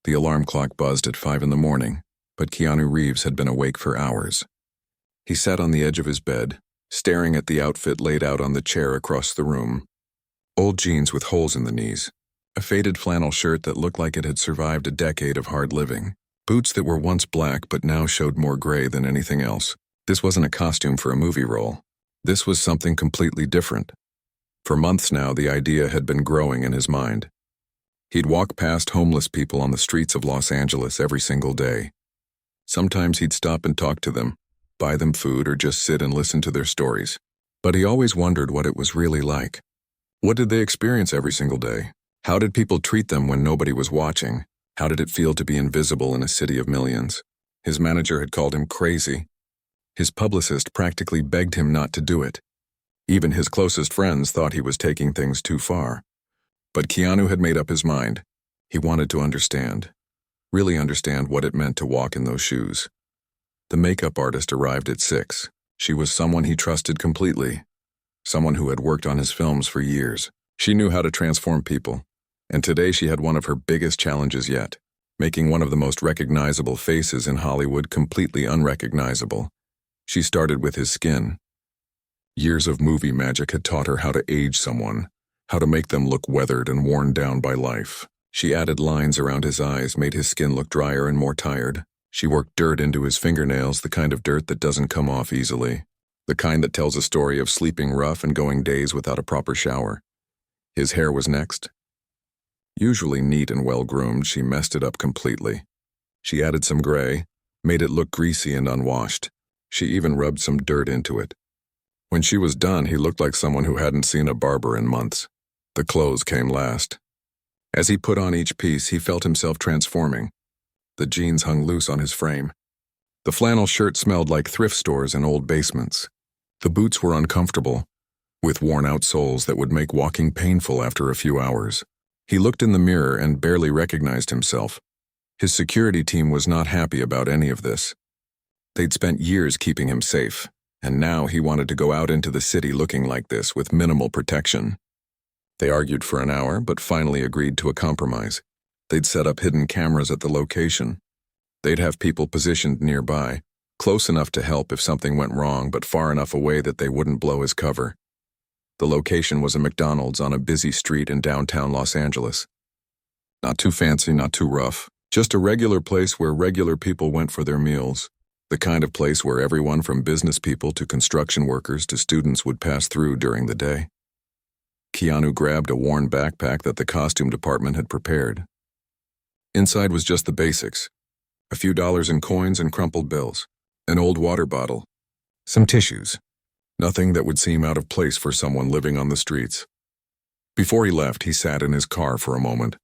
The alarm clock buzzed at 5 in the morning, but Keanu Reeves had been awake for hours. He sat on the edge of his bed, staring at the outfit laid out on the chair across the room. Old jeans with holes in the knees, a faded flannel shirt that looked like it had survived a decade of hard living, boots that were once black but now showed more gray than anything else. This wasn't a costume for a movie role. This was something completely different. For months now, the idea had been growing in his mind. He'd walk past homeless people on the streets of Los Angeles every single day. Sometimes he'd stop and talk to them, buy them food, or just sit and listen to their stories. But he always wondered what it was really like. What did they experience every single day? How did people treat them when nobody was watching? How did it feel to be invisible in a city of millions? His manager had called him crazy. His publicist practically begged him not to do it. Even his closest friends thought he was taking things too far. But Keanu had made up his mind. He wanted to understand, really understand what it meant to walk in those shoes. The makeup artist arrived at 6. She was someone he trusted completely, someone who had worked on his films for years. She knew how to transform people, and today she had one of her biggest challenges yet, making one of the most recognizable faces in Hollywood completely unrecognizable. She started with his skin. Years of movie magic had taught her how to age someone, how to make them look weathered and worn down by life. She added lines around his eyes, made his skin look drier and more tired. She worked dirt into his fingernails, the kind of dirt that doesn't come off easily, the kind that tells a story of sleeping rough and going days without a proper shower. His hair was next. Usually neat and well-groomed, she messed it up completely. She added some gray, made it look greasy and unwashed. She even rubbed some dirt into it. When she was done, he looked like someone who hadn't seen a barber in months. The clothes came last. As he put on each piece, he felt himself transforming. The jeans hung loose on his frame. The flannel shirt smelled like thrift stores and old basements. The boots were uncomfortable, with worn-out soles that would make walking painful after a few hours. He looked in the mirror and barely recognized himself. His security team was not happy about any of this. They'd spent years keeping him safe, and now he wanted to go out into the city looking like this with minimal protection. They argued for an hour, but finally agreed to a compromise. They'd set up hidden cameras at the location. They'd have people positioned nearby, close enough to help if something went wrong, but far enough away that they wouldn't blow his cover. The location was a McDonald's on a busy street in downtown Los Angeles. Not too fancy, not too rough, just a regular place where regular people went for their meals. The kind of place where everyone from business people to construction workers to students would pass through during the day. Keanu grabbed a worn backpack that the costume department had prepared. Inside was just the basics: a few dollars in coins and crumpled bills, an old water bottle, some tissues. Nothing that would seem out of place for someone living on the streets. Before he left, he sat in his car for a moment.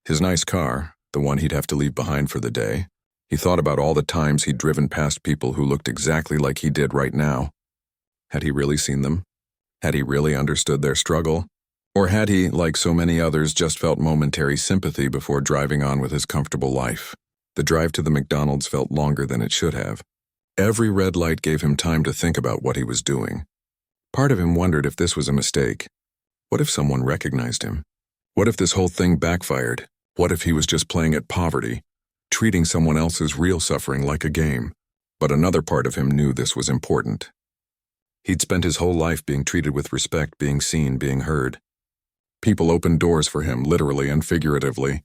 His nice car, the one he'd have to leave behind for the day. He thought about all the times he'd driven past people who looked exactly like he did right now. Had he really seen them? Had he really understood their struggle? Or had he, like so many others, just felt momentary sympathy before driving on with his comfortable life? The drive to the McDonald's felt longer than it should have. Every red light gave him time to think about what he was doing. Part of him wondered if this was a mistake. What if someone recognized him? What if this whole thing backfired? What if he was just playing at poverty, treating someone else's real suffering like a game? But another part of him knew this was important. He'd spent his whole life being treated with respect, being seen, being heard. People opened doors for him, literally and figuratively.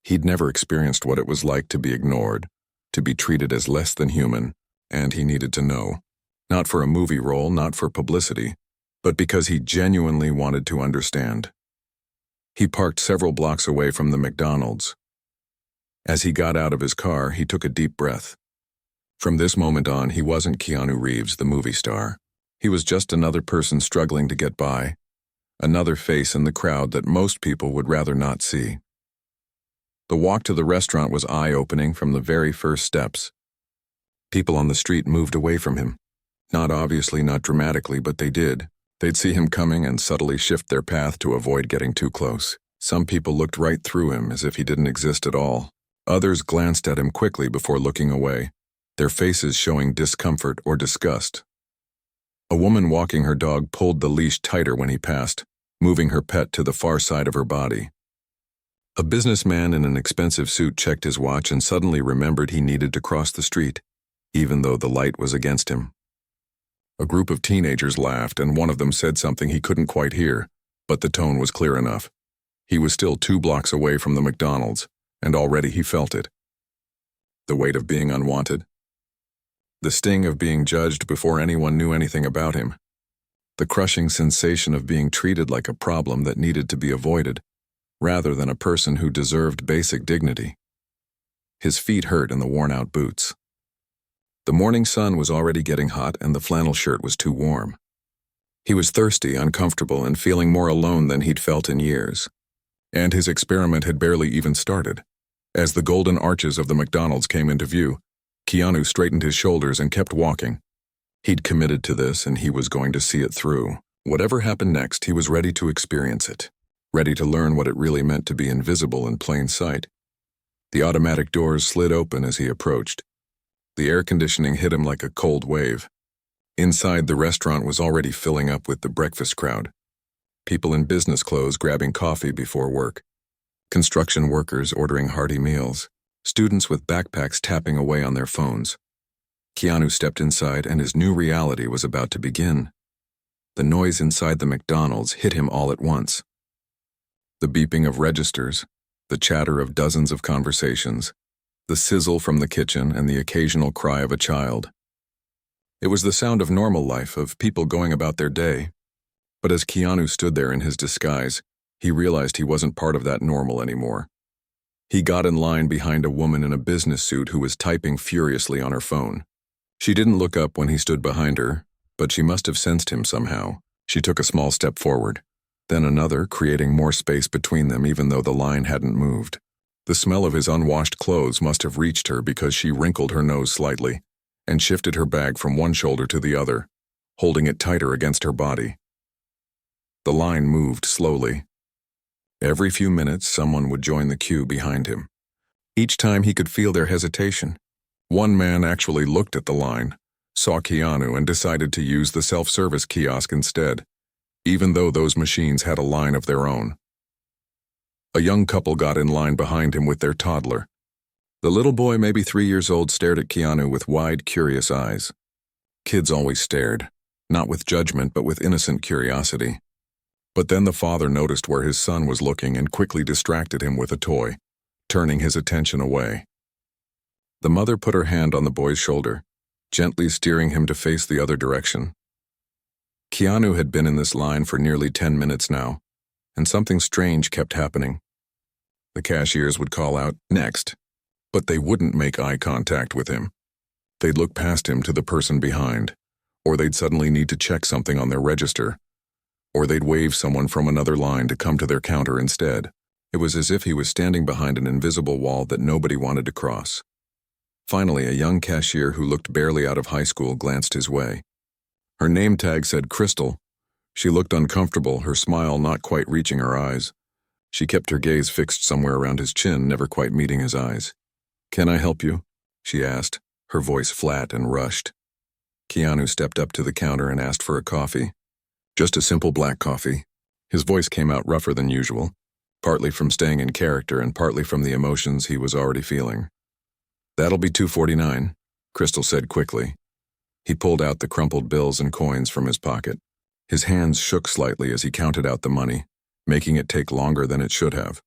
He'd never experienced what it was like to be ignored, to be treated as less than human, and he needed to know. Not for a movie role, not for publicity, but because he genuinely wanted to understand. He parked several blocks away from the McDonald's. As he got out of his car, he took a deep breath. From this moment on, he wasn't Keanu Reeves, the movie star. He was just another person struggling to get by, another face in the crowd that most people would rather not see. The walk to the restaurant was eye-opening from the very first steps. People on the street moved away from him. Not obviously, not dramatically, but they did. They'd see him coming and subtly shift their path to avoid getting too close. Some people looked right through him as if he didn't exist at all. Others glanced at him quickly before looking away, their faces showing discomfort or disgust. A woman walking her dog pulled the leash tighter when he passed, moving her pet to the far side of her body. A businessman in an expensive suit checked his watch and suddenly remembered he needed to cross the street, even though the light was against him. A group of teenagers laughed, and one of them said something he couldn't quite hear, but the tone was clear enough. He was still 2 blocks away from the McDonald's, and already he felt it. The weight of being unwanted. The sting of being judged before anyone knew anything about him. The crushing sensation of being treated like a problem that needed to be avoided, rather than a person who deserved basic dignity. His feet hurt in the worn-out boots. The morning sun was already getting hot, and the flannel shirt was too warm. He was thirsty, uncomfortable, and feeling more alone than he'd felt in years. And his experiment had barely even started. As the golden arches of the McDonald's came into view, Keanu straightened his shoulders and kept walking. He'd committed to this, and he was going to see it through. Whatever happened next, he was ready to experience it, ready to learn what it really meant to be invisible in plain sight. The automatic doors slid open as he approached. The air conditioning hit him like a cold wave. Inside, the restaurant was already filling up with the breakfast crowd. People in business clothes grabbing coffee before work. Construction workers ordering hearty meals. Students with backpacks tapping away on their phones. Keanu stepped inside, and his new reality was about to begin. The noise inside the McDonald's hit him all at once. The beeping of registers, the chatter of dozens of conversations, the sizzle from the kitchen, and the occasional cry of a child. It was the sound of normal life, of people going about their day. But as Keanu stood there in his disguise, he realized he wasn't part of that normal anymore. He got in line behind a woman in a business suit who was typing furiously on her phone. She didn't look up when he stood behind her, but she must have sensed him somehow. She took a small step forward, then another, creating more space between them even though the line hadn't moved. The smell of his unwashed clothes must have reached her because she wrinkled her nose slightly and shifted her bag from one shoulder to the other, holding it tighter against her body. The line moved slowly. Every few minutes, someone would join the queue behind him. Each time he could feel their hesitation. One man actually looked at the line, saw Keanu, and decided to use the self-service kiosk instead, even though those machines had a line of their own. A young couple got in line behind him with their toddler. The little boy, maybe 3 years old, stared at Keanu with wide, curious eyes. Kids always stared, not with judgment but with innocent curiosity. But then the father noticed where his son was looking and quickly distracted him with a toy, turning his attention away. The mother put her hand on the boy's shoulder, gently steering him to face the other direction. Keanu had been in this line for nearly 10 minutes now, and something strange kept happening. The cashiers would call out, "Next," but they wouldn't make eye contact with him. They'd look past him to the person behind, or they'd suddenly need to check something on their register, or they'd wave someone from another line to come to their counter instead. It was as if he was standing behind an invisible wall that nobody wanted to cross. Finally, a young cashier who looked barely out of high school glanced his way. Her name tag said Crystal. She looked uncomfortable, her smile not quite reaching her eyes. She kept her gaze fixed somewhere around his chin, never quite meeting his eyes. "Can I help you?" she asked, her voice flat and rushed. Keanu stepped up to the counter and asked for a coffee. "Just a simple black coffee." His voice came out rougher than usual, partly from staying in character and partly from the emotions he was already feeling. "That'll be $2.49, Crystal said quickly. He pulled out the crumpled bills and coins from his pocket. His hands shook slightly as he counted out the money, making it take longer than it should have.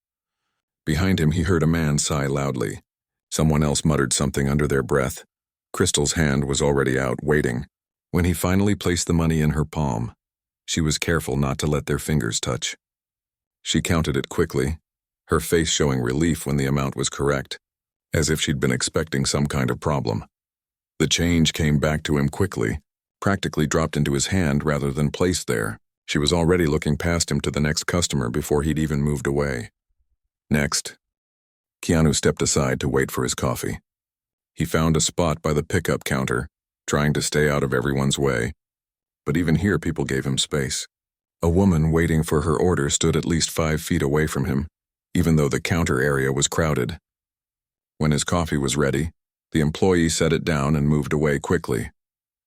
Behind him, he heard a man sigh loudly. Someone else muttered something under their breath. Crystal's hand was already out, waiting. When he finally placed the money in her palm, she was careful not to let their fingers touch. She counted it quickly, her face showing relief when the amount was correct, as if she'd been expecting some kind of problem. The change came back to him quickly, practically dropped into his hand rather than placed there. She was already looking past him to the next customer before he'd even moved away. "Next." Keanu stepped aside to wait for his coffee. He found a spot by the pickup counter, trying to stay out of everyone's way. But even here, people gave him space. A woman waiting for her order stood at least 5 feet away from him, even though the counter area was crowded. When his coffee was ready, the employee set it down and moved away quickly,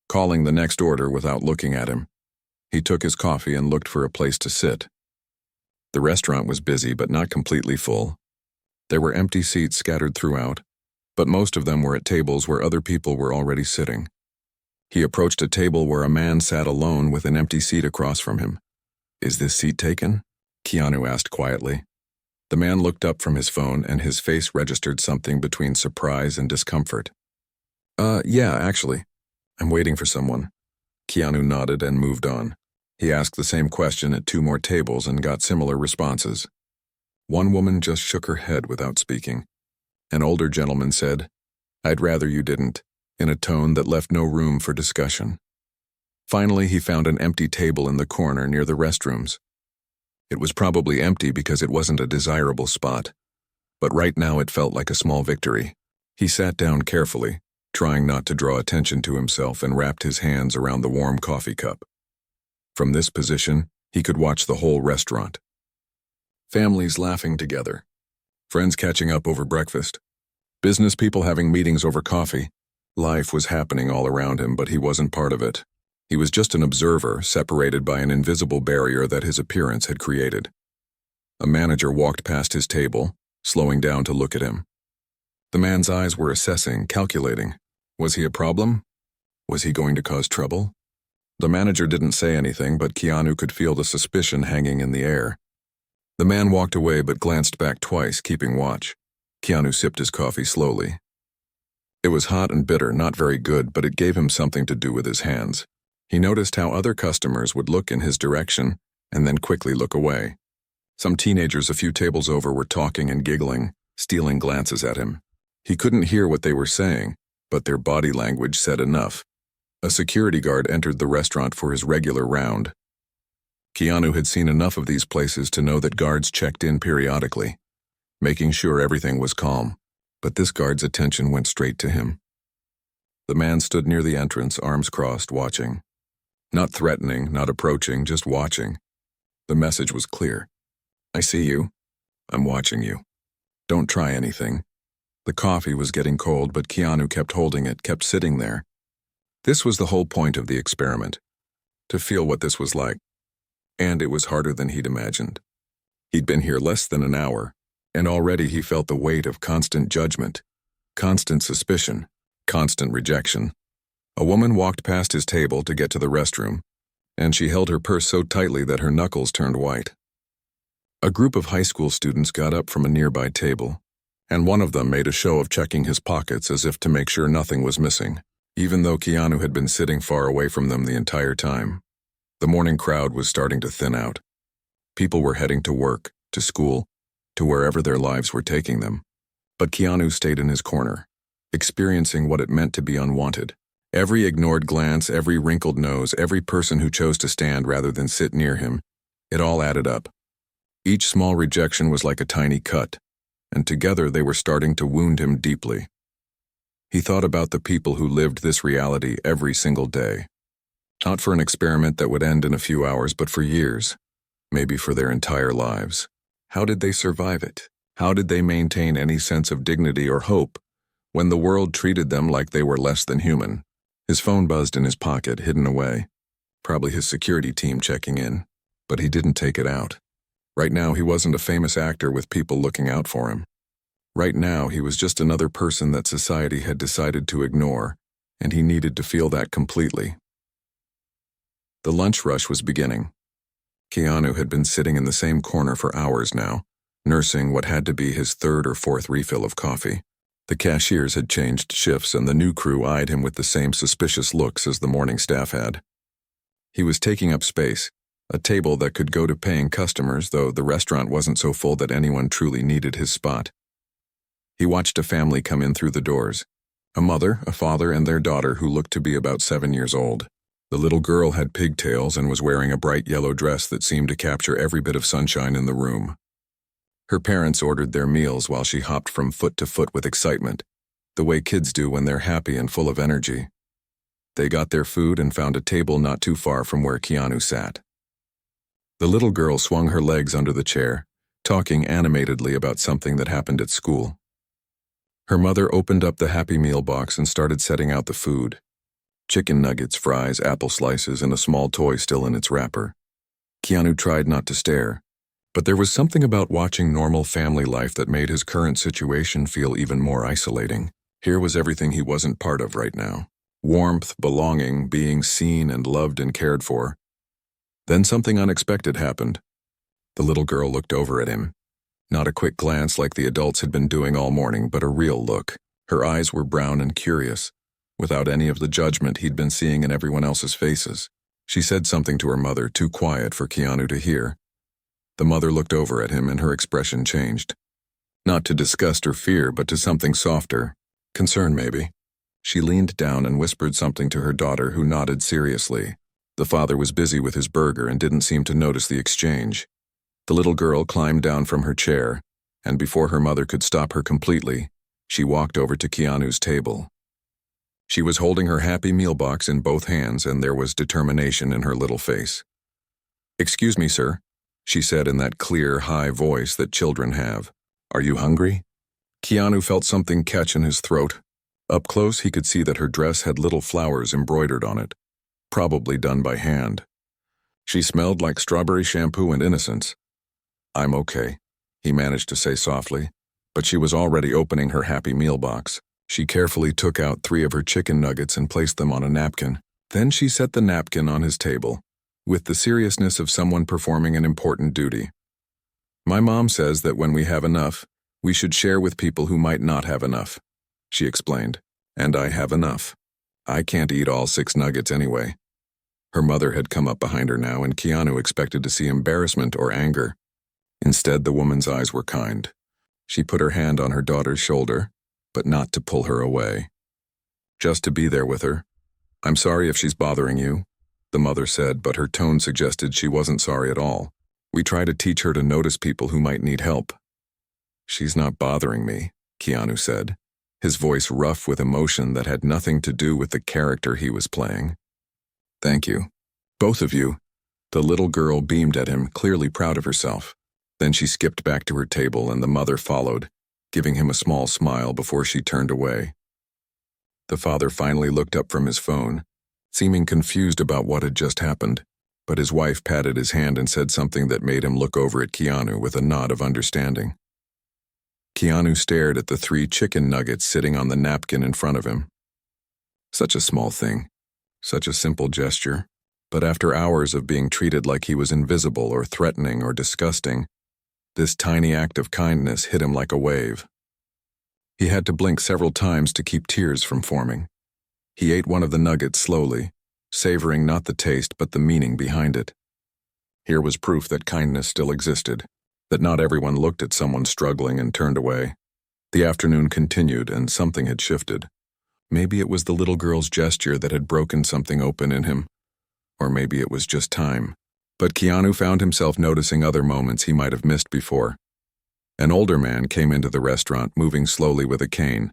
calling the next order without looking at him. He took his coffee and looked for a place to sit. The restaurant was busy but not completely full, There were empty seats scattered throughout, but most of them were at tables where other people were already sitting. He approached a table where a man sat alone with an empty seat across from him. "Is this seat taken?" Keanu asked quietly. The man looked up from his phone and his face registered something between surprise and discomfort. Yeah, actually. I'm waiting for someone." Keanu nodded and moved on. He asked the same question at 2 more tables and got similar responses. One woman just shook her head without speaking. An older gentleman said, "I'd rather you didn't," in a tone that left no room for discussion. Finally, he found an empty table in the corner near the restrooms. It was probably empty because it wasn't a desirable spot, but right now it felt like a small victory. He sat down carefully, trying not to draw attention to himself, and wrapped his hands around the warm coffee cup. From this position, he could watch the whole restaurant. Families laughing together, friends catching up over breakfast, business people having meetings over coffee. Life was happening all around him, but he wasn't part of it. He was just an observer, separated by an invisible barrier that his appearance had created. A manager walked past his table, slowing down to look at him. The man's eyes were assessing, calculating. Was he a problem? Was he going to cause trouble? The manager didn't say anything, but Keanu could feel the suspicion hanging in the air. The man walked away but glanced back twice, keeping watch. Keanu sipped his coffee slowly. It was hot and bitter, not very good, but it gave him something to do with his hands. He noticed how other customers would look in his direction and then quickly look away. Some teenagers a few tables over were talking and giggling, stealing glances at him. He couldn't hear what they were saying, but their body language said enough. A security guard entered the restaurant for his regular round. Keanu had seen enough of these places to know that guards checked in periodically, making sure everything was calm, but this guard's attention went straight to him. The man stood near the entrance, arms crossed, watching. Not threatening, not approaching, just watching. The message was clear. "I see you. I'm watching you. Don't try anything." The coffee was getting cold, but Keanu kept holding it, kept sitting there. This was the whole point of the experiment, to feel what this was like. And it was harder than he'd imagined. He'd been here less than an hour, and already he felt the weight of constant judgment, constant suspicion, constant rejection. A woman walked past his table to get to the restroom, and she held her purse so tightly that her knuckles turned white. A group of high school students got up from a nearby table, and one of them made a show of checking his pockets as if to make sure nothing was missing, even though Keanu had been sitting far away from them the entire time. The morning crowd was starting to thin out. People were heading to work, to school, to wherever their lives were taking them. But Keanu stayed in his corner, experiencing what it meant to be unwanted. Every ignored glance, every wrinkled nose, every person who chose to stand rather than sit near him, it all added up. Each small rejection was like a tiny cut, and together they were starting to wound him deeply. He thought about the people who lived this reality every single day. Not for an experiment that would end in a few hours, but for years, maybe for their entire lives. How did they survive it? How did they maintain any sense of dignity or hope when the world treated them like they were less than human? His phone buzzed in his pocket, hidden away. Probably his security team checking in, but he didn't take it out. Right now, he wasn't a famous actor with people looking out for him. Right now, he was just another person that society had decided to ignore, and he needed to feel that completely. The lunch rush was beginning. Keanu had been sitting in the same corner for hours now, nursing what had to be his 3rd or 4th refill of coffee. The cashiers had changed shifts, and the new crew eyed him with the same suspicious looks as the morning staff had. He was taking up space, a table that could go to paying customers, though the restaurant wasn't so full that anyone truly needed his spot. He watched a family come in through the doors, a mother, a father, and their daughter who looked to be about 7 years old. The little girl had pigtails and was wearing a bright yellow dress that seemed to capture every bit of sunshine in the room. Her parents ordered their meals while she hopped from foot to foot with excitement, the way kids do when they're happy and full of energy. They got their food and found a table not too far from where Keanu sat. The little girl swung her legs under the chair, talking animatedly about something that happened at school. Her mother opened up the Happy Meal box and started setting out the food. Chicken nuggets, fries, apple slices, and a small toy still in its wrapper. Keanu tried not to stare, But there was something about watching normal family life that made his current situation feel even more isolating. Here was everything he wasn't part of right now. Warmth, belonging, being seen and loved and cared for. Then something unexpected happened. The little girl looked over at him. Not a quick glance like the adults had been doing all morning, but a real look. Her eyes were brown and curious, without any of the judgment he'd been seeing in everyone else's faces. She said something to her mother, too quiet for Keanu to hear. The mother looked over at him and her expression changed. Not to disgust or fear, but to something softer. Concern, maybe. She leaned down and whispered something to her daughter, who nodded seriously. The father was busy with his burger and didn't seem to notice the exchange. The little girl climbed down from her chair, and before her mother could stop her completely, she walked over to Keanu's table. She was holding her Happy Meal box in both hands, and there was determination in her little face. "Excuse me, sir," she said in that clear, high voice that children have. "Are you hungry?" Keanu felt something catch in his throat. Up close, he could see that her dress had little flowers embroidered on it, probably done by hand. She smelled like strawberry shampoo and innocence. "I'm okay," he managed to say softly, but she was already opening her Happy Meal box. She carefully took out 3 of her chicken nuggets and placed them on a napkin. Then she set the napkin on his table, with the seriousness of someone performing an important duty. "My mom says that when we have enough, we should share with people who might not have enough," she explained. "And I have enough. I can't eat all 6 nuggets anyway." Her mother had come up behind her now, and Keanu expected to see embarrassment or anger. Instead, the woman's eyes were kind. She put her hand on her daughter's shoulder, but not to pull her away. Just to be there with her. "I'm sorry if she's bothering you," the mother said, but her tone suggested she wasn't sorry at all. "We try to teach her to notice people who might need help." "She's not bothering me," Keanu said, his voice rough with emotion that had nothing to do with the character he was playing. "Thank you. Both of you." The little girl beamed at him, clearly proud of herself. Then she skipped back to her table, and the mother followed, giving him a small smile before she turned away. The father finally looked up from his phone, seeming confused about what had just happened, but his wife patted his hand and said something that made him look over at Keanu with a nod of understanding. Keanu stared at the 3 chicken nuggets sitting on the napkin in front of him. Such a small thing, such a simple gesture, but after hours of being treated like he was invisible or threatening or disgusting, this tiny act of kindness hit him like a wave. He had to blink several times to keep tears from forming. He ate one of the nuggets slowly, savoring not the taste but the meaning behind it. Here was proof that kindness still existed, that not everyone looked at someone struggling and turned away. The afternoon continued, and something had shifted. Maybe it was the little girl's gesture that had broken something open in him, or maybe it was just time. But Keanu found himself noticing other moments he might have missed before. An older man came into the restaurant, moving slowly with a cane.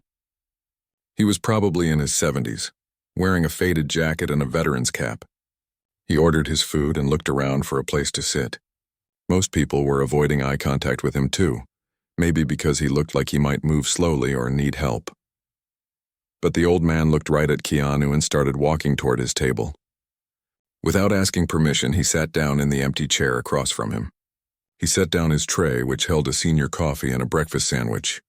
He was probably in his 70s, wearing a faded jacket and a veteran's cap. He ordered his food and looked around for a place to sit. Most people were avoiding eye contact with him too, maybe because he looked like he might move slowly or need help. But the old man looked right at Keanu and started walking toward his table. Without asking permission, he sat down in the empty chair across from him. He set down his tray, which held a senior coffee and a breakfast sandwich.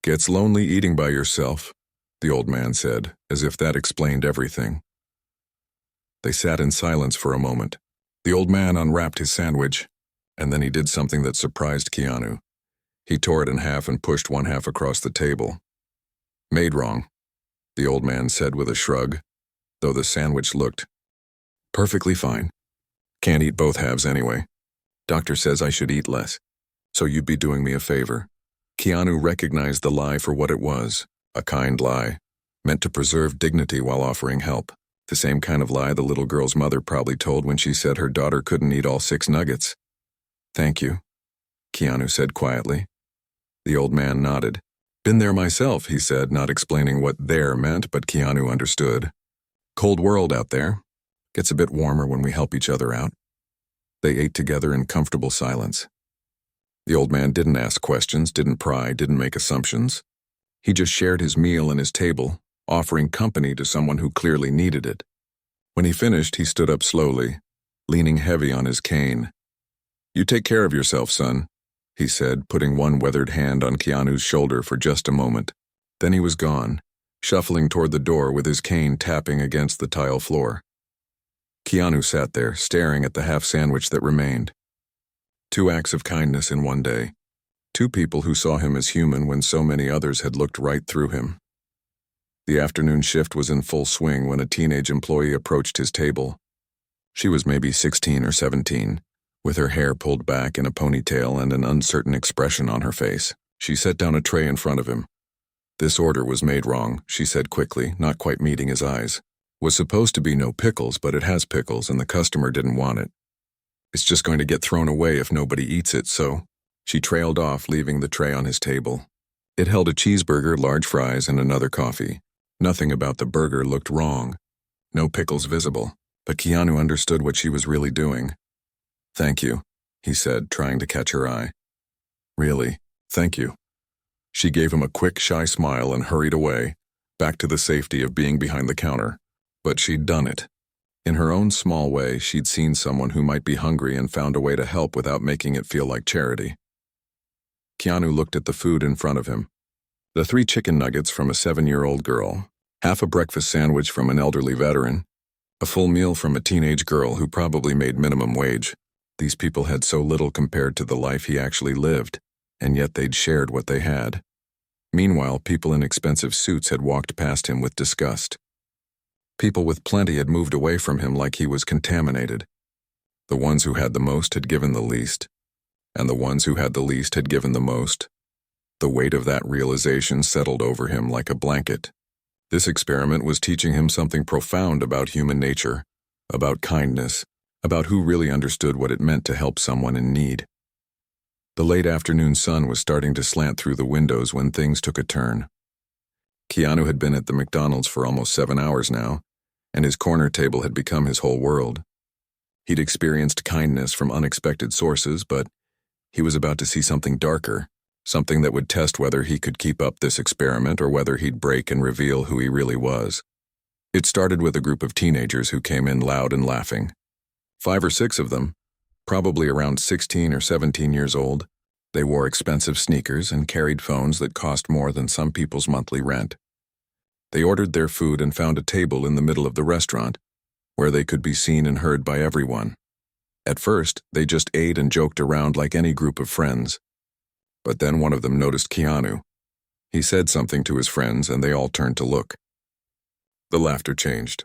"Gets lonely eating by yourself," the old man said, as if that explained everything. They sat in silence for a moment. The old man unwrapped his sandwich, and then he did something that surprised Keanu. He tore it in half and pushed one half across the table. "Made wrong," the old man said with a shrug, though the sandwich looked perfectly fine. "Can't eat both halves anyway. Doctor says I should eat less, so you'd be doing me a favor." Keanu recognized the lie for what it was, a kind lie, meant to preserve dignity while offering help. The same kind of lie the little girl's mother probably told when she said her daughter couldn't eat all 6 nuggets. "Thank you," Keanu said quietly. The old man nodded. "Been there myself," he said, not explaining what there meant, but Keanu understood. "Cold world out there. Gets a bit warmer when we help each other out." They ate together in comfortable silence. The old man didn't ask questions, didn't pry, didn't make assumptions. He just shared his meal and his table, offering company to someone who clearly needed it. When he finished, he stood up slowly, leaning heavy on his cane. "You take care of yourself, son," he said, putting one weathered hand on Keanu's shoulder for just a moment. Then he was gone, shuffling toward the door with his cane tapping against the tile floor. Keanu sat there, staring at the half sandwich that remained. 2 acts of kindness in one day. 2 people who saw him as human when so many others had looked right through him. The afternoon shift was in full swing when a teenage employee approached his table. She was maybe 16 or 17, with her hair pulled back in a ponytail and an uncertain expression on her face. She set down a tray in front of him. "This order was made wrong," she said quickly, not quite meeting his eyes. "Was supposed to be no pickles, but it has pickles and the customer didn't want it. It's just going to get thrown away if nobody eats it, so..." She trailed off, leaving the tray on his table. It held a cheeseburger, large fries, and another coffee. Nothing about the burger looked wrong. No pickles visible, but Keanu understood what she was really doing. "Thank you," he said, trying to catch her eye. "Really, thank you." She gave him a quick, shy smile and hurried away, back to the safety of being behind the counter. But she'd done it. In her own small way, she'd seen someone who might be hungry and found a way to help without making it feel like charity. Keanu looked at the food in front of him. The 3 chicken nuggets from a 7-year-old girl, half a breakfast sandwich from an elderly veteran, a full meal from a teenage girl who probably made minimum wage. These people had so little compared to the life he actually lived, and yet they'd shared what they had. Meanwhile, people in expensive suits had walked past him with disgust. People with plenty had moved away from him like he was contaminated. The ones who had the most had given the least, and the ones who had the least had given the most. The weight of that realization settled over him like a blanket. This experiment was teaching him something profound about human nature, about kindness, about who really understood what it meant to help someone in need. The late afternoon sun was starting to slant through the windows when things took a turn. Keanu had been at the McDonald's for almost 7 hours now, and his corner table had become his whole world. He'd experienced kindness from unexpected sources, but he was about to see something darker, something that would test whether he could keep up this experiment or whether he'd break and reveal who he really was. It started with a group of teenagers who came in loud and laughing. 5 or 6 of them, probably around 16 or 17 years old. They wore expensive sneakers and carried phones that cost more than some people's monthly rent. They ordered their food and found a table in the middle of the restaurant, where they could be seen and heard by everyone. At first, they just ate and joked around like any group of friends. But then one of them noticed Keanu. He said something to his friends, and they all turned to look. The laughter changed.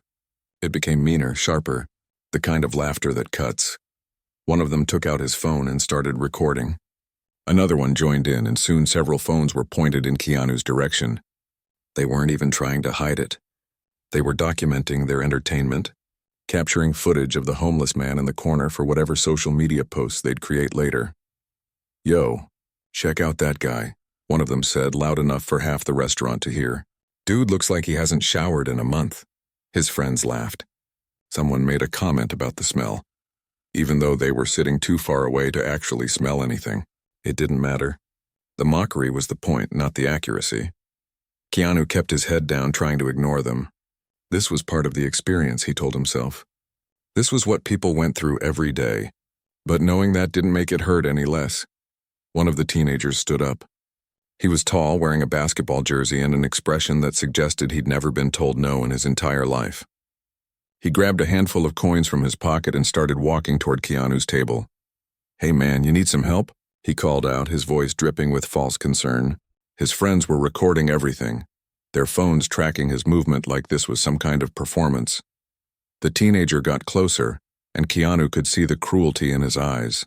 It became meaner, sharper, the kind of laughter that cuts. One of them took out his phone and started recording. Another one joined in, and soon several phones were pointed in Keanu's direction. They weren't even trying to hide it. They were documenting their entertainment, capturing footage of the homeless man in the corner for whatever social media posts they'd create later. "Yo, check out that guy," one of them said, loud enough for half the restaurant to hear. "Dude looks like he hasn't showered in a month." His friends laughed. Someone made a comment about the smell. Even though they were sitting too far away to actually smell anything, it didn't matter. The mockery was the point, not the accuracy. Keanu kept his head down, trying to ignore them. This was part of the experience, he told himself. This was what people went through every day. But knowing that didn't make it hurt any less. One of the teenagers stood up. He was tall, wearing a basketball jersey and an expression that suggested he'd never been told no in his entire life. He grabbed a handful of coins from his pocket and started walking toward Keanu's table. "Hey man, you need some help?" he called out, his voice dripping with false concern. His friends were recording everything, their phones tracking his movement like this was some kind of performance. The teenager got closer, and Keanu could see the cruelty in his eyes.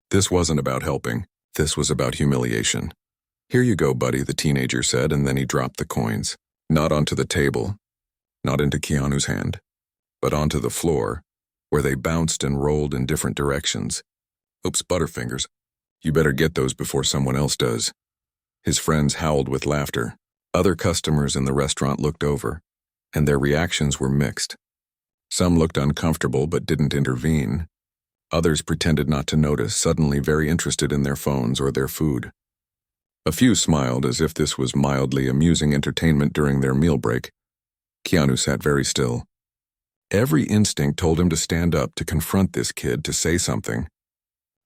This wasn't about helping. This was about humiliation. "Here you go, buddy," the teenager said, and then he dropped the coins. Not onto the table, not into Keanu's hand, but onto the floor, where they bounced and rolled in different directions. "Oops, Butterfingers. You better get those before someone else does." His friends howled with laughter. Other customers in the restaurant looked over, and their reactions were mixed. Some looked uncomfortable but didn't intervene. Others pretended not to notice, suddenly very interested in their phones or their food. A few smiled as if this was mildly amusing entertainment during their meal break. Keanu sat very still. Every instinct told him to stand up, to confront this kid, to say something.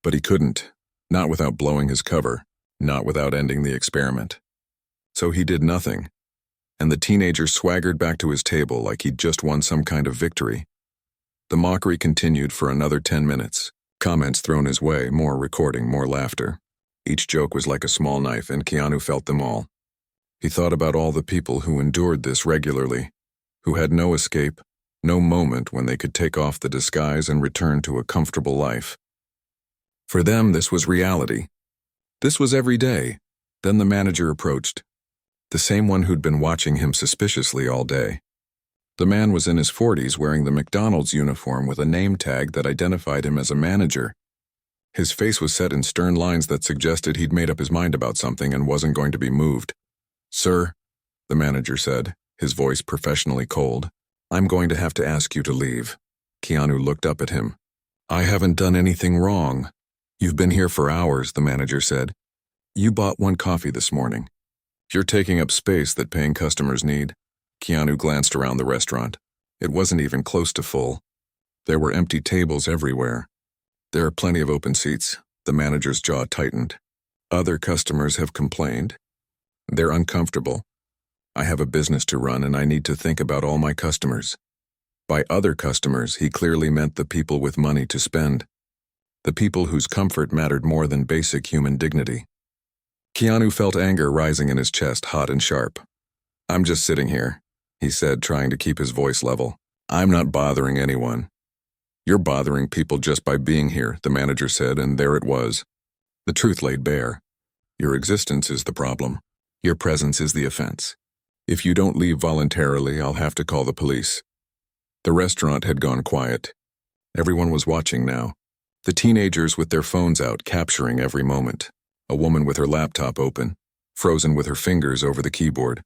But he couldn't, not without blowing his cover, not without ending the experiment. So he did nothing, and the teenager swaggered back to his table like he'd just won some kind of victory. The mockery continued for another 10 minutes. Comments thrown his way, more recording, more laughter. Each joke was like a small knife, and Keanu felt them all. He thought about all the people who endured this regularly, who had no escape, no moment when they could take off the disguise and return to a comfortable life. For them, this was reality. This was every day. Then the manager approached, the same one who'd been watching him suspiciously all day. The man was in his 40s, wearing the McDonald's uniform with a name tag that identified him as a manager. His face was set in stern lines that suggested he'd made up his mind about something and wasn't going to be moved. "Sir," the manager said, his voice professionally cold, "I'm going to have to ask you to leave." Keanu looked up at him. "I haven't done anything wrong." "You've been here for hours," the manager said. "You bought one coffee this morning. You're taking up space that paying customers need." Keanu glanced around the restaurant. It wasn't even close to full. There were empty tables everywhere. "There are plenty of open seats." The manager's jaw tightened. "Other customers have complained. They're uncomfortable. I have a business to run and I need to think about all my customers." By other customers, he clearly meant the people with money to spend. The people whose comfort mattered more than basic human dignity. Keanu felt anger rising in his chest, hot and sharp. "I'm just sitting here," he said, trying to keep his voice level. "I'm not bothering anyone." "You're bothering people just by being here," the manager said, and there it was. The truth laid bare. Your existence is the problem. Your presence is the offense. If you don't leave voluntarily, I'll have to call the police. The restaurant had gone quiet. Everyone was watching now. The teenagers with their phones out, capturing every moment. A woman with her laptop open, frozen with her fingers over the keyboard.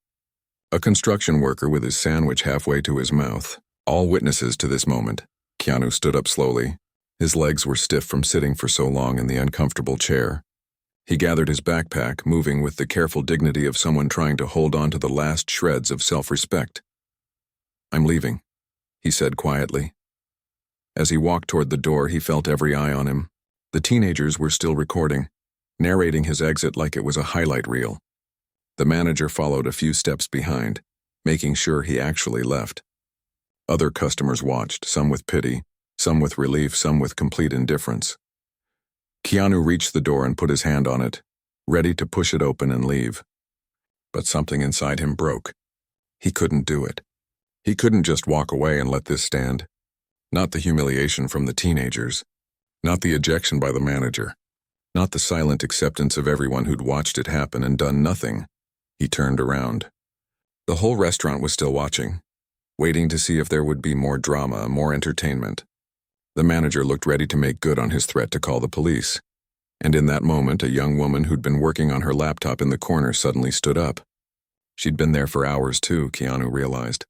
A construction worker with his sandwich halfway to his mouth. All witnesses to this moment. Keanu stood up slowly. His legs were stiff from sitting for so long in the uncomfortable chair. He gathered his backpack, moving with the careful dignity of someone trying to hold on to the last shreds of self-respect. "I'm leaving," he said quietly. As he walked toward the door, he felt every eye on him. The teenagers were still recording, narrating his exit like it was a highlight reel. The manager followed a few steps behind, making sure he actually left. Other customers watched, some with pity, some with relief, some with complete indifference. Keanu reached the door and put his hand on it, ready to push it open and leave. But something inside him broke. He couldn't do it. He couldn't just walk away and let this stand. Not the humiliation from the teenagers. Not the ejection by the manager. Not the silent acceptance of everyone who'd watched it happen and done nothing. He turned around. The whole restaurant was still watching, waiting to see if there would be more drama, more entertainment. The manager looked ready to make good on his threat to call the police. And in that moment, a young woman who'd been working on her laptop in the corner suddenly stood up. She'd been there for hours too, Keanu realized.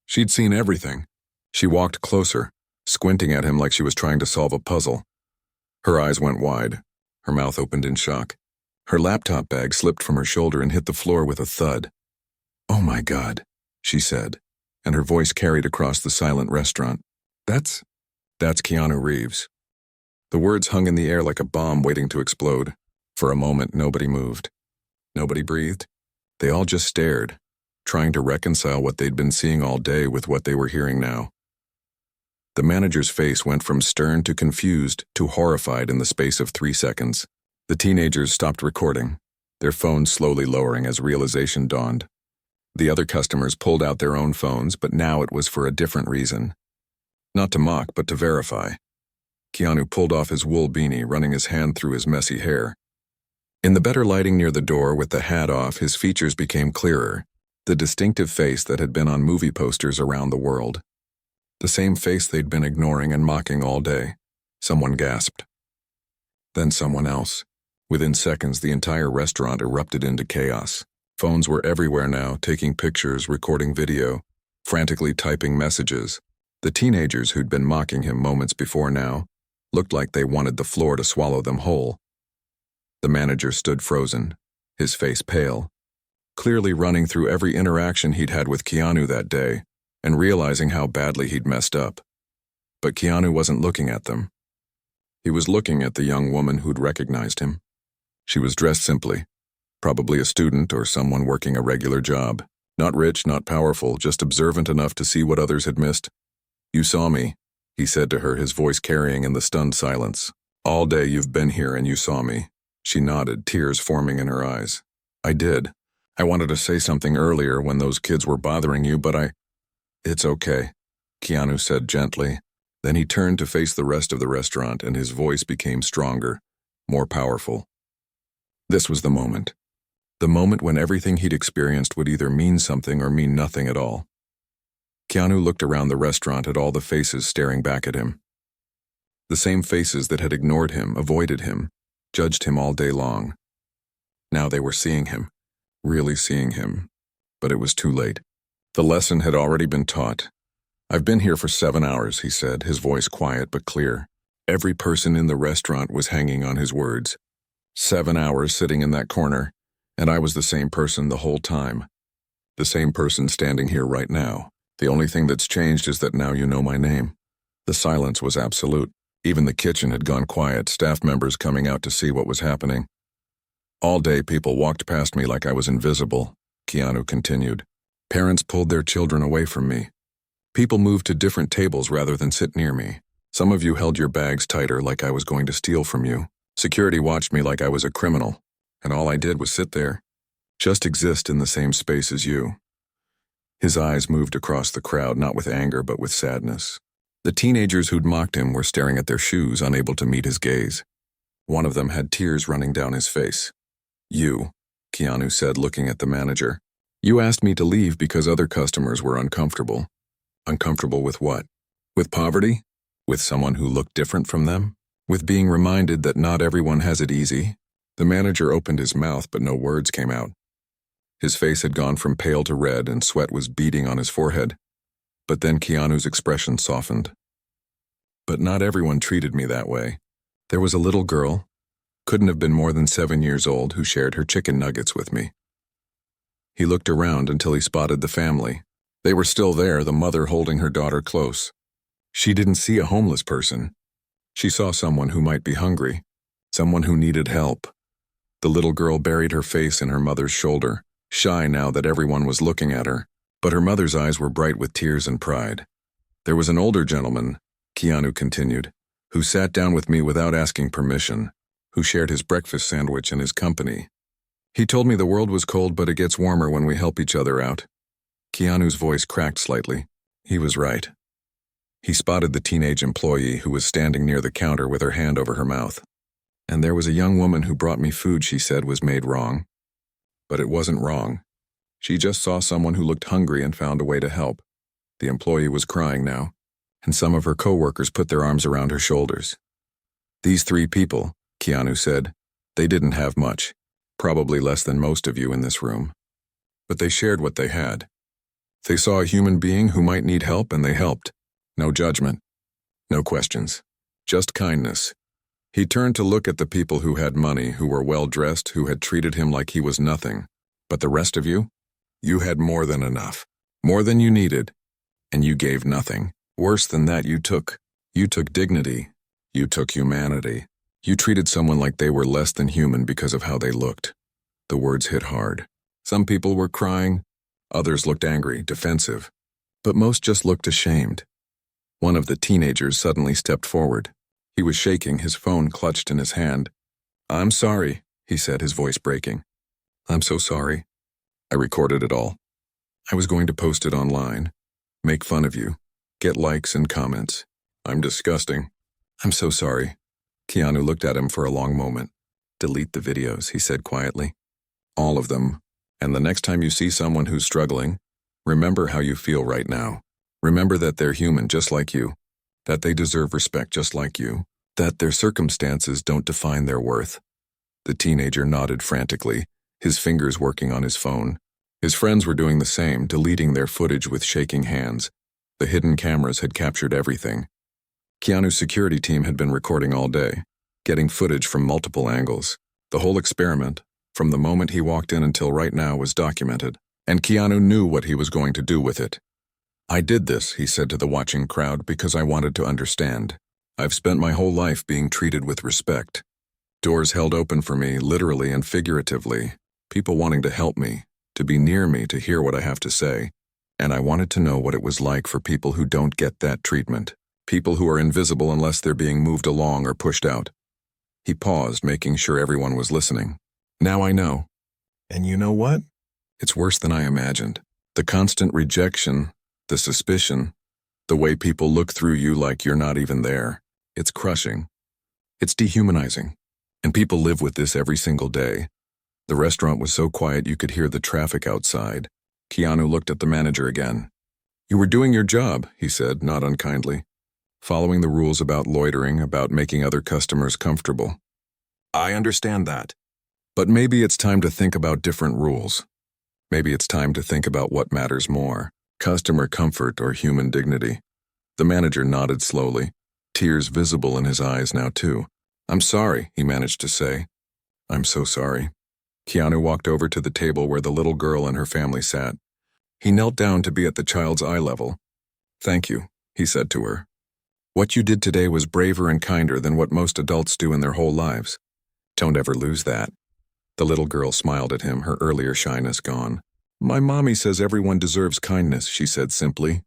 She'd seen everything. She walked closer, squinting at him like she was trying to solve a puzzle. Her eyes went wide. Her mouth opened in shock. Her laptop bag slipped from her shoulder and hit the floor with a thud. "Oh my God," she said, and her voice carried across the silent restaurant. That's Keanu Reeves." The words hung in the air like a bomb waiting to explode. For a moment, nobody moved. Nobody breathed. They all just stared, trying to reconcile what they'd been seeing all day with what they were hearing now. The manager's face went from stern to confused to horrified in the space of 3 seconds. The teenagers stopped recording, their phones slowly lowering as realization dawned. The other customers pulled out their own phones, but now it was for a different reason. Not to mock, but to verify. Keanu pulled off his wool beanie, running his hand through his messy hair. In the better lighting near the door, with the hat off, his features became clearer, the distinctive face that had been on movie posters around the world. The same face they'd been ignoring and mocking all day. Someone gasped. Then someone else. Within seconds, the entire restaurant erupted into chaos. Phones were everywhere now, taking pictures, recording video, frantically typing messages. The teenagers who'd been mocking him moments before now looked like they wanted the floor to swallow them whole. The manager stood frozen, his face pale, clearly running through every interaction he'd had with Keanu that day and realizing how badly he'd messed up. But Keanu wasn't looking at them. He was looking at the young woman who'd recognized him. She was dressed simply, probably a student or someone working a regular job. Not rich, not powerful, just observant enough to see what others had missed. "You saw me," he said to her, his voice carrying in the stunned silence. "All day you've been here and you saw me." She nodded, tears forming in her eyes. "I did. I wanted to say something earlier when those kids were bothering you, but It's okay," Keanu said gently. Then he turned to face the rest of the restaurant and his voice became stronger, more powerful. This was the moment. The moment when everything he'd experienced would either mean something or mean nothing at all. Keanu looked around the restaurant at all the faces staring back at him. The same faces that had ignored him, avoided him, judged him all day long. Now they were seeing him, really seeing him. But it was too late. The lesson had already been taught. "I've been here for 7 hours," he said, his voice quiet but clear. Every person in the restaurant was hanging on his words. 7 hours sitting in that corner, and I was the same person the whole time. The same person standing here right now. The only thing that's changed is that now you know my name. The silence was absolute. Even the kitchen had gone quiet, staff members coming out to see what was happening. "All day people walked past me like I was invisible," Keanu continued. "Parents pulled their children away from me. People moved to different tables rather than sit near me. Some of you held your bags tighter like I was going to steal from you. Security watched me like I was a criminal, and all I did was sit there. Just exist in the same space as you." His eyes moved across the crowd, not with anger but with sadness. The teenagers who'd mocked him were staring at their shoes, unable to meet his gaze. One of them had tears running down his face. "You," Keanu said, looking at the manager. "You asked me to leave because other customers were uncomfortable." Uncomfortable with what? With poverty? With someone who looked different from them? With being reminded that not everyone has it easy? The manager opened his mouth, but no words came out. His face had gone from pale to red and sweat was beading on his forehead. But then Keanu's expression softened. "But not everyone treated me that way. There was a little girl, couldn't have been more than 7 years old, who shared her chicken nuggets with me." He looked around until he spotted the family. They were still there, the mother holding her daughter close. She didn't see a homeless person. She saw someone who might be hungry, someone who needed help. The little girl buried her face in her mother's shoulder, shy now that everyone was looking at her, but her mother's eyes were bright with tears and pride. "There was an older gentleman," Keanu continued, "who sat down with me without asking permission, who shared his breakfast sandwich in his company. He told me the world was cold, but it gets warmer when we help each other out." Keanu's voice cracked slightly. He was right. He spotted the teenage employee who was standing near the counter with her hand over her mouth. "And there was a young woman who brought me food she said was made wrong. But it wasn't wrong. She just saw someone who looked hungry and found a way to help." The employee was crying now, and some of her co-workers put their arms around her shoulders. "These 3 people," Keanu said, "they didn't have much, probably less than most of you in this room. But they shared what they had. They saw a human being who might need help and they helped. No judgment. No questions. Just kindness." He turned to look at the people who had money, who were well-dressed, who had treated him like he was nothing. "But the rest of you? You had more than enough. More than you needed. And you gave nothing. Worse than that, you took. You took dignity. You took humanity. You treated someone like they were less than human because of how they looked." The words hit hard. Some people were crying. Others looked angry, defensive. But most just looked ashamed. One of the teenagers suddenly stepped forward. He was shaking, his phone clutched in his hand. "I'm sorry," he said, his voice breaking. "I'm so sorry. I recorded it all. I was going to post it online, make fun of you, get likes and comments. I'm disgusting. I'm so sorry." Keanu looked at him for a long moment. "Delete the videos," he said quietly. "All of them. And the next time you see someone who's struggling, remember how you feel right now. Remember that they're human just like you, that they deserve respect just like you, that their circumstances don't define their worth." The teenager nodded frantically, his fingers working on his phone. His friends were doing the same, deleting their footage with shaking hands. The hidden cameras had captured everything. Keanu's security team had been recording all day, getting footage from multiple angles. The whole experiment, from the moment he walked in until right now, was documented, and Keanu knew what he was going to do with it. "I did this," he said to the watching crowd, "because I wanted to understand. I've spent my whole life being treated with respect. Doors held open for me, literally and figuratively. People wanting to help me, to be near me, to hear what I have to say. And I wanted to know what it was like for people who don't get that treatment. People who are invisible unless they're being moved along or pushed out. He paused, making sure everyone was listening. Now I know. And you know what? It's worse than I imagined. The constant rejection, the suspicion, the way people look through you like you're not even there. It's crushing. It's dehumanizing. And people live with this every single day. The restaurant was so quiet you could hear the traffic outside. Keanu looked at the manager again. You were doing your job, he said, not unkindly. Following the rules about loitering, about making other customers comfortable. I understand that. But maybe it's time to think about different rules. Maybe it's time to think about what matters more, customer comfort or human dignity. The manager nodded slowly, tears visible in his eyes now too. I'm sorry, he managed to say. I'm so sorry. Keanu walked over to the table where the little girl and her family sat. He knelt down to be at the child's eye level. Thank you, he said to her. What you did today was braver and kinder than what most adults do in their whole lives. Don't ever lose that. The little girl smiled at him, her earlier shyness gone. My mommy says everyone deserves kindness, she said simply.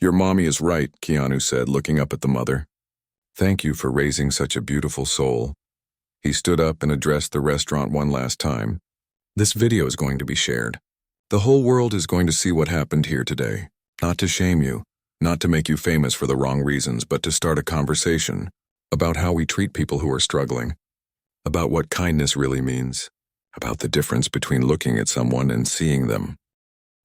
Your mommy is right, Keanu said, looking up at the mother. Thank you for raising such a beautiful soul. He stood up and addressed the restaurant one last time. This video is going to be shared. The whole world is going to see what happened here today. Not to shame you, not to make you famous for the wrong reasons, but to start a conversation about how we treat people who are struggling, about what kindness really means, about the difference between looking at someone and seeing them.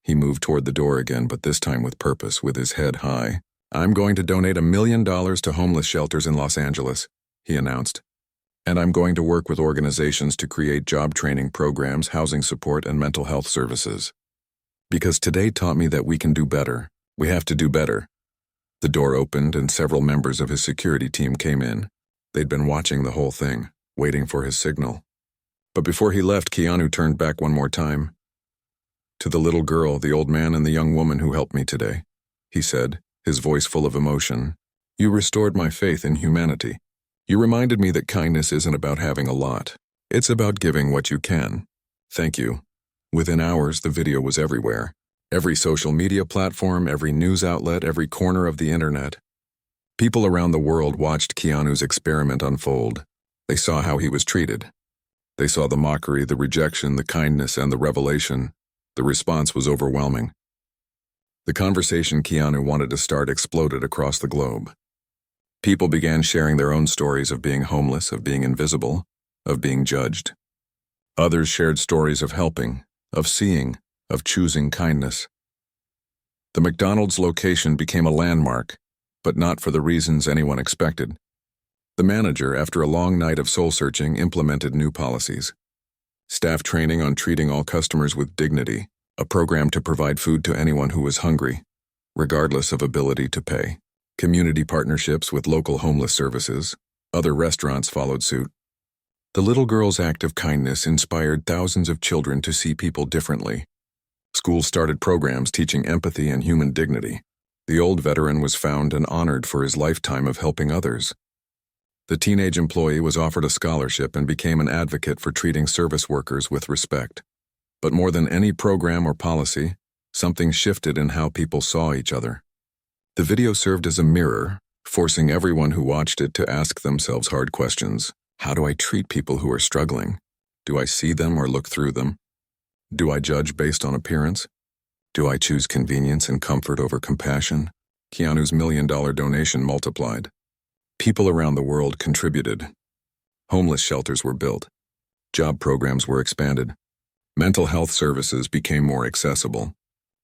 He moved toward the door again, but this time with purpose, with his head high. I'm going to donate $1 million to homeless shelters in Los Angeles, he announced. And I'm going to work with organizations to create job training programs, housing support, and mental health services. Because today taught me that we can do better. We have to do better. The door opened and several members of his security team came in. They'd been watching the whole thing, waiting for his signal. But before he left, Keanu turned back one more time. To the little girl, the old man, and the young woman who helped me today, he said, his voice full of emotion. You restored my faith in humanity. You reminded me that kindness isn't about having a lot. It's about giving what you can. Thank you. Within hours, the video was everywhere. Every social media platform, every news outlet, every corner of the internet. People around the world watched Keanu's experiment unfold. They saw how he was treated. They saw the mockery, the rejection, the kindness, and the revelation. The response was overwhelming. The conversation Keanu wanted to start exploded across the globe. People began sharing their own stories of being homeless, of being invisible, of being judged. Others shared stories of helping, of seeing, of choosing kindness. The McDonald's location became a landmark, but not for the reasons anyone expected. The manager, after a long night of soul-searching, implemented new policies. Staff training on treating all customers with dignity, a program to provide food to anyone who was hungry, regardless of ability to pay. Community partnerships with local homeless services. Other restaurants followed suit. The little girl's act of kindness inspired thousands of children to see people differently. Schools started programs teaching empathy and human dignity. The old veteran was found and honored for his lifetime of helping others. The teenage employee was offered a scholarship and became an advocate for treating service workers with respect. But more than any program or policy, something shifted in how people saw each other. The video served as a mirror, forcing everyone who watched it to ask themselves hard questions. How do I treat people who are struggling? Do I see them or look through them? Do I judge based on appearance? Do I choose convenience and comfort over compassion? Keanu's $1 million donation multiplied. People around the world contributed. Homeless shelters were built. Job programs were expanded. Mental health services became more accessible.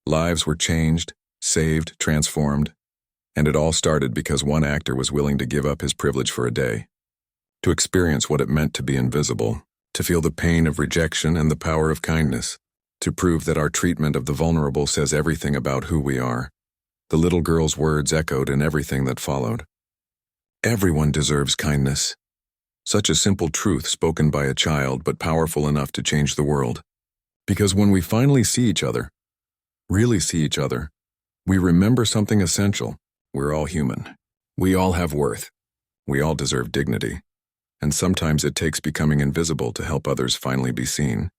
Lives were changed, saved, transformed. And it all started because one actor was willing to give up his privilege for a day. To experience what it meant to be invisible. To feel the pain of rejection and the power of kindness. To prove that our treatment of the vulnerable says everything about who we are. The little girl's words echoed in everything that followed. Everyone deserves kindness. Such a simple truth spoken by a child, but powerful enough to change the world. Because when we finally see each other, really see each other, we remember something essential. We're all human. We all have worth. We all deserve dignity, and sometimes it takes becoming invisible to help others finally be seen.